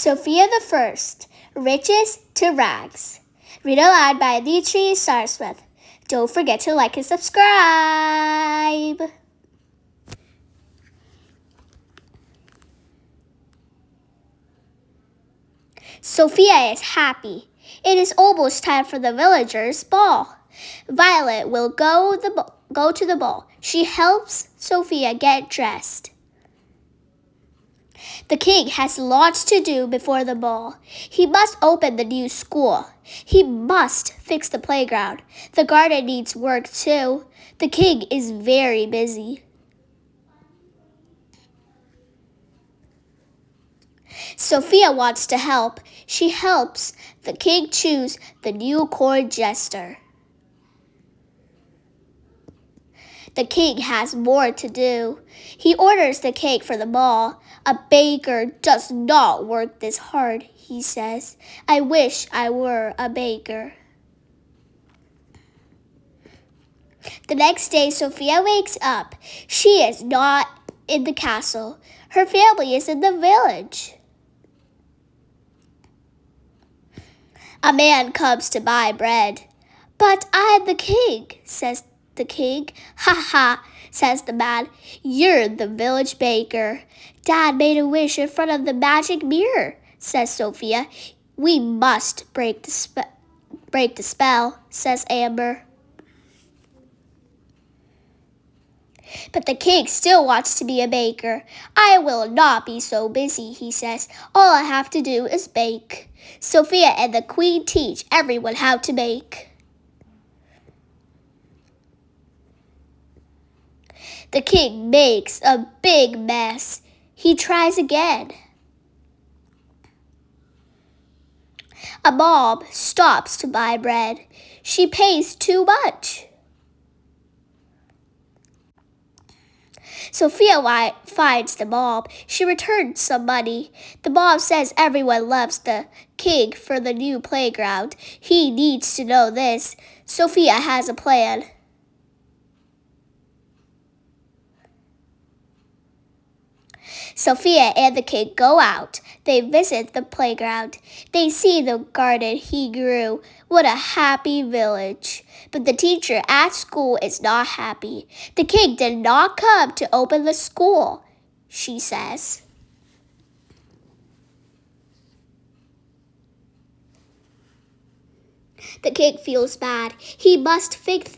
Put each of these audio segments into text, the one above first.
Sofia the First, Riches to Rags. Read aloud by Dmitri Sarswith. Don't forget to like and subscribe. Sofia is happy. It is almost time for the villagers' ball. Violet will go to the ball. She helps Sofia get dressed. The king has lots to do before the ball. He must open the new school. He must fix the playground. The garden needs work too. The king is very busy. Sofia wants to help. She helps the king choose the new court jester. The king has more to do. He orders the cake for the ball. A baker does not work this hard, he says. I wish I were a baker. The next day, Sofia wakes up. She is not in the castle. Her family is in the village. A man comes to buy bread. But I'm the king, says the king. Ha ha, says the man. You're the village baker. Dad made a wish in front of the magic mirror, says Sofia. We must break the spell, says Amber. But the king still wants to be a baker. I will not be so busy, he says. All I have to do is bake. Sofia and the queen teach everyone how to bake. The king makes a big mess. He tries again. A mom stops to buy bread. She pays too much. Sofia finds the mom. She returns some money. The mom says everyone loves the king for the new playground. He needs to know this. Sofia has a plan. Sofia and the king go out. They visit the playground. They see the garden he grew. What a happy village. But the teacher at school is not happy. The king did not come to open the school, she says. The king feels bad. He must fix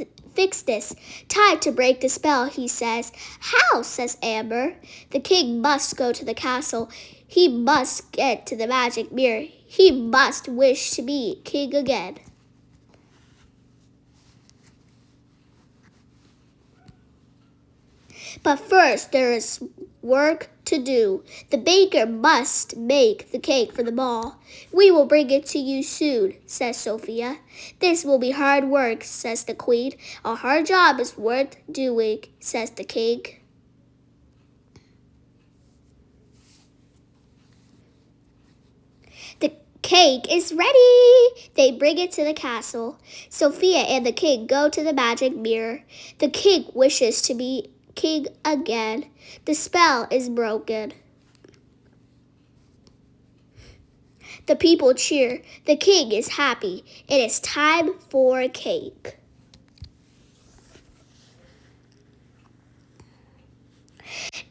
this. Time to break the spell, he says. How, says Amber. The king must go to the castle. He must get to the magic mirror. He must wish to be king again. But first there is work to do. The baker must make the cake for the ball. We will bring it to you soon, says Sofia. This will be hard work, says the queen. A hard job is worth doing, says the king. The cake is ready. They bring it to the castle. Sofia and the king go to the magic mirror. The king wishes to be king again. The spell is broken. The people cheer. The king is happy. It is time for cake.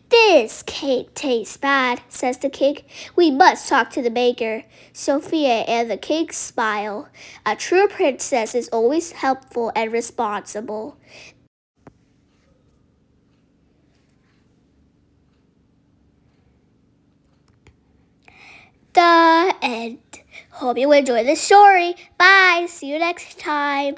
This cake tastes bad, says the king. We must talk to the baker. Sofia and the king smile. A true princess is always helpful and responsible. The end. Hope you enjoyed the story. Bye. See you next time.